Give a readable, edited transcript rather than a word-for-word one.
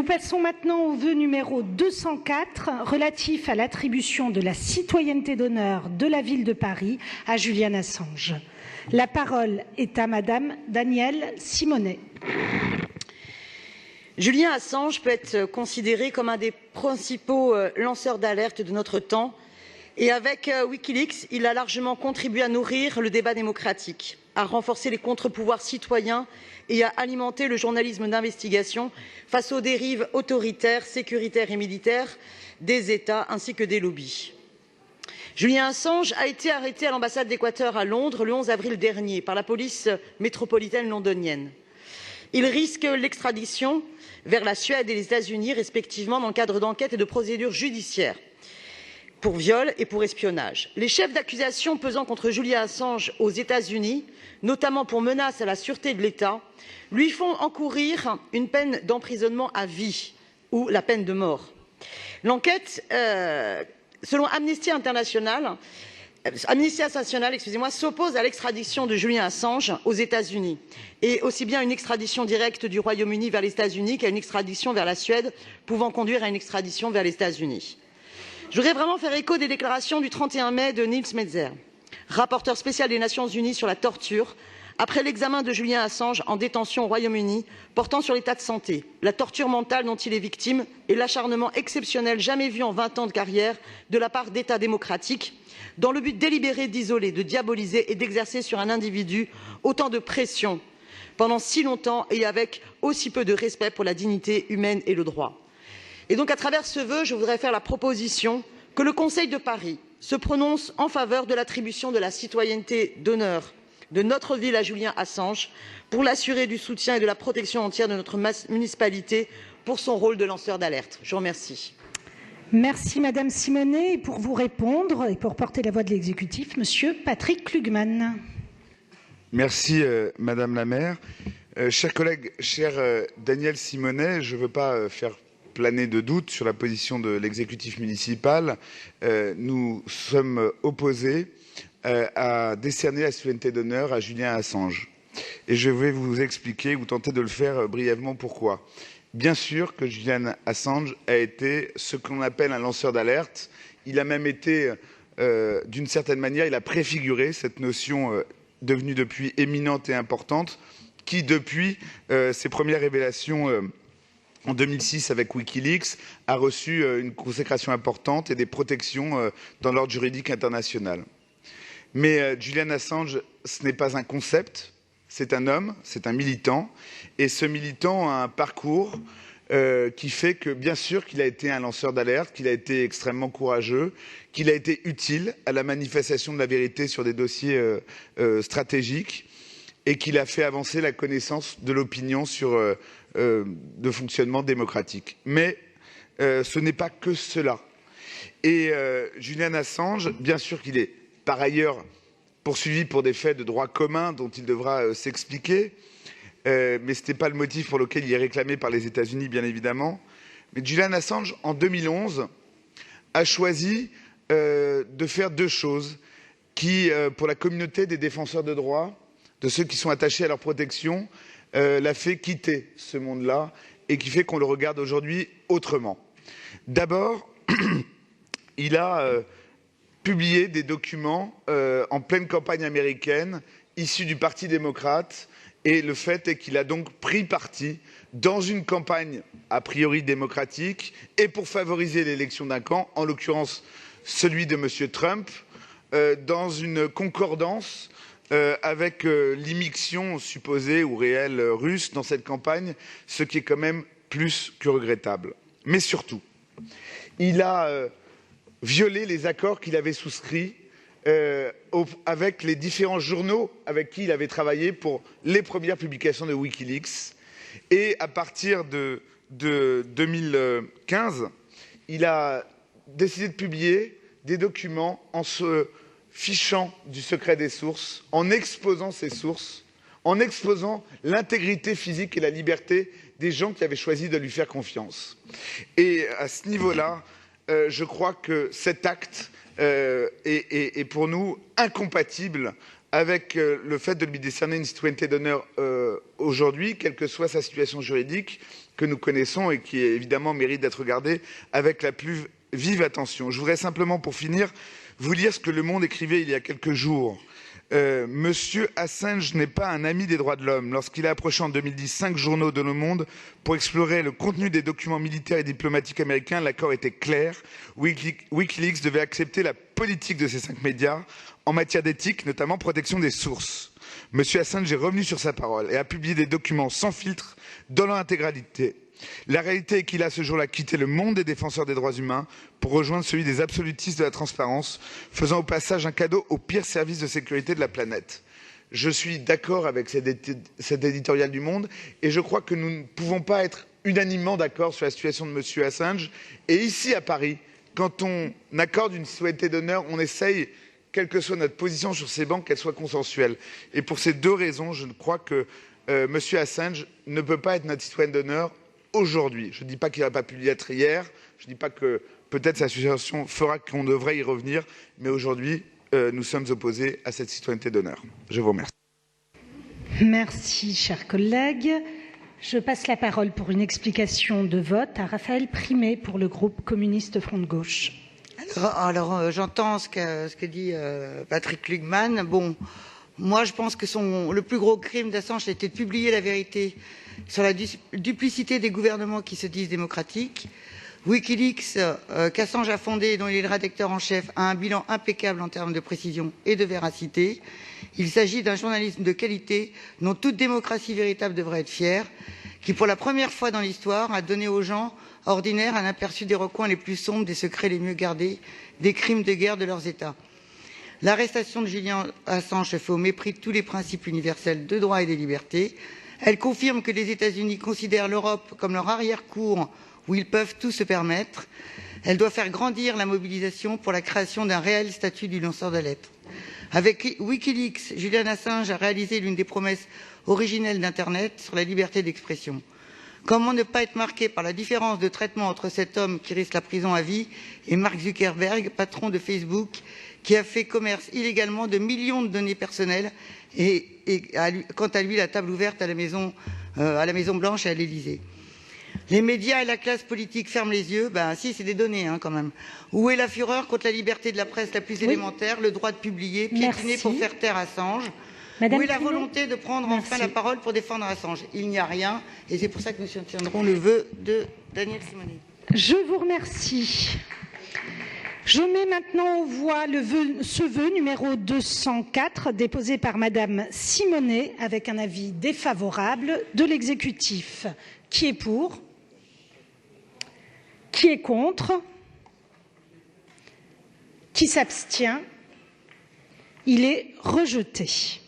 Nous passons maintenant au vœu numéro 204 relatif à l'attribution de la citoyenneté d'honneur de la ville de Paris à Julian Assange. La parole est à Madame Danielle Simonet. Julian Assange peut être considéré comme un des principaux lanceurs d'alerte de notre temps et avec Wikileaks, il a largement contribué à nourrir le débat démocratique, à renforcer les contre-pouvoirs citoyens et à alimenter le journalisme d'investigation face aux dérives autoritaires, sécuritaires et militaires des États ainsi que des lobbies. Julian Assange a été arrêté à l'ambassade d'Équateur à Londres le 11 avril dernier par la police métropolitaine londonienne. Il risque l'extradition vers la Suède et les États-Unis respectivement dans le cadre d'enquêtes et de procédures judiciaires pour viol et pour espionnage. Les chefs d'accusation pesant contre Julian Assange aux États-Unis, notamment pour menace à la sûreté de l'État, lui font encourir une peine d'emprisonnement à vie ou la peine de mort. L'enquête, selon Amnesty International, s'oppose à l'extradition de Julian Assange aux États-Unis et aussi bien une extradition directe du Royaume-Uni vers les États-Unis qu'à une extradition vers la Suède pouvant conduire à une extradition vers les États-Unis. Je voudrais vraiment faire écho des déclarations du 31 mai de Nils Metzer, rapporteur spécial des Nations Unies sur la torture, après l'examen de Julian Assange en détention au Royaume-Uni, portant sur l'état de santé, la torture mentale dont il est victime et l'acharnement exceptionnel jamais vu en 20 ans de carrière de la part d'États démocratiques, dans le but délibéré d'isoler, de diaboliser et d'exercer sur un individu autant de pression pendant si longtemps et avec aussi peu de respect pour la dignité humaine et le droit. Et donc, à travers ce vœu, je voudrais faire la proposition que le Conseil de Paris se prononce en faveur de l'attribution de la citoyenneté d'honneur de notre ville à Julian Assange pour l'assurer du soutien et de la protection entière de notre municipalité pour son rôle de lanceur d'alerte. Je vous remercie. Merci Madame Simonet. Et pour vous répondre et pour porter la voix de l'exécutif, Monsieur Patrick Klugman. Merci Madame la maire. Chers collègues, cher Danielle Simonet, je ne veux pas faire planer de doute sur la position de l'exécutif municipal. Nous sommes opposés à décerner la citoyenneté d'honneur à Julian Assange. Et je vais vous expliquer ou tenter de le faire brièvement pourquoi. Bien sûr que Julian Assange a été ce qu'on appelle un lanceur d'alerte. Il a même été, d'une certaine manière, il a préfiguré cette notion devenue depuis éminente et importante, qui depuis ses premières révélations en 2006 avec Wikileaks a reçu une consécration importante et des protections dans l'ordre juridique international. Mais Julian Assange, ce n'est pas un concept, c'est un homme, c'est un militant. Et ce militant a un parcours qui fait que, bien sûr, qu'il a été un lanceur d'alerte, qu'il a été extrêmement courageux, qu'il a été utile à la manifestation de la vérité sur des dossiers stratégiques et qu'il a fait avancer la connaissance de l'opinion sur le fonctionnement démocratique. Mais ce n'est pas que cela. Et Julian Assange, bien sûr qu'il est par ailleurs poursuivi pour des faits de droit commun dont il devra s'expliquer, mais ce n'était pas le motif pour lequel il est réclamé par les États-Unis, bien évidemment. Mais Julian Assange, en 2011, a choisi de faire deux choses qui, pour la communauté des défenseurs de droits, de ceux qui sont attachés à leur protection, l'a fait quitter ce monde-là et qui fait qu'on le regarde aujourd'hui autrement. D'abord, il a publié des documents en pleine campagne américaine, issus du Parti démocrate, et le fait est qu'il a donc pris parti dans une campagne a priori démocratique et pour favoriser l'élection d'un camp, en l'occurrence celui de M. Trump, dans une concordance avec l'immixtion supposée ou réelle russe dans cette campagne, ce qui est quand même plus que regrettable. Mais surtout, il a violé les accords qu'il avait souscrits avec les différents journaux avec qui il avait travaillé pour les premières publications de Wikileaks. Et à partir de 2015, il a décidé de publier des documents en se fichant du secret des sources, en exposant ses sources, en exposant l'intégrité physique et la liberté des gens qui avaient choisi de lui faire confiance. Et à ce niveau-là, je crois que cet acte est pour nous incompatible avec le fait de lui décerner une citoyenneté d'honneur aujourd'hui, quelle que soit sa situation juridique que nous connaissons et qui évidemment mérite d'être regardée avec la plus vive attention. Je voudrais simplement, pour finir, vous lire ce que Le Monde écrivait il y a quelques jours. Monsieur Assange n'est pas un ami des droits de l'homme. Lorsqu'il a approché en 2010 5 journaux de Le Monde pour explorer le contenu des documents militaires et diplomatiques américains, l'accord était clair. Wikileaks devait accepter la politique de ces 5 médias en matière d'éthique, notamment protection des sources. Monsieur Assange est revenu sur sa parole et a publié des documents sans filtre dans leur intégralité. La réalité est qu'il a ce jour-là quitté le monde des défenseurs des droits humains pour rejoindre celui des absolutistes de la transparence, faisant au passage un cadeau au pire service de sécurité de la planète. Je suis d'accord avec cet éditorial du Monde et je crois que nous ne pouvons pas être unanimement d'accord sur la situation de monsieur Assange. Et ici à Paris, quand on accorde une citoyenneté d'honneur, on essaye, quelle que soit notre position sur ces bancs, qu'elle soit consensuelle. Et pour ces 2 raisons, je crois que monsieur Assange ne peut pas être notre citoyen d'honneur aujourd'hui. Je ne dis pas qu'il n'aurait pas pu l'être hier, je ne dis pas que peut-être sa situation fera qu'on devrait y revenir, mais aujourd'hui, nous sommes opposés à cette citoyenneté d'honneur. Je vous remercie. Merci, chers collègues. Je passe la parole pour une explication de vote à Raphaël Primet pour le groupe communiste Front de Gauche. Alors j'entends ce que dit Patrick Lugman. Bon, moi je pense que le plus gros crime d'Assange, c'était de publier la vérité sur la duplicité des gouvernements qui se disent démocratiques. Wikileaks, qu'Assange a fondé et dont il est le rédacteur en chef, a un bilan impeccable en termes de précision et de véracité. Il s'agit d'un journalisme de qualité dont toute démocratie véritable devrait être fière, qui pour la première fois dans l'histoire a donné aux gens ordinaires un aperçu des recoins les plus sombres, des secrets les mieux gardés, des crimes de guerre de leurs États. L'arrestation de Julian Assange se fait au mépris de tous les principes universels de droit et des libertés. Elle confirme que les États-Unis considèrent l'Europe comme leur arrière-cour où ils peuvent tout se permettre. Elle doit faire grandir la mobilisation pour la création d'un réel statut du lanceur d'alerte. Avec Wikileaks, Julian Assange a réalisé l'une des promesses originelles d'Internet sur la liberté d'expression. Comment ne pas être marqué par la différence de traitement entre cet homme qui risque la prison à vie et Mark Zuckerberg, patron de Facebook, qui a fait commerce illégalement de millions de données personnelles et quant à lui, la table ouverte à la Maison Blanche et à l'Élysée. Les médias et la classe politique ferment les yeux. Ben si, c'est des données quand même. Où est la fureur contre la liberté de la presse la plus élémentaire, le droit de publier, piétiner pour faire taire Assange? Où est la volonté de prendre enfin la parole pour défendre Assange? Il n'y a rien, et c'est pour ça que nous soutiendrons le vœu de Daniel Simonet. Je vous remercie. Je mets maintenant aux voix ce vœu numéro 204 déposé par Madame Simonet avec un avis défavorable de l'exécutif. Qui est pour? Qui est contre? Qui s'abstient? Il est rejeté.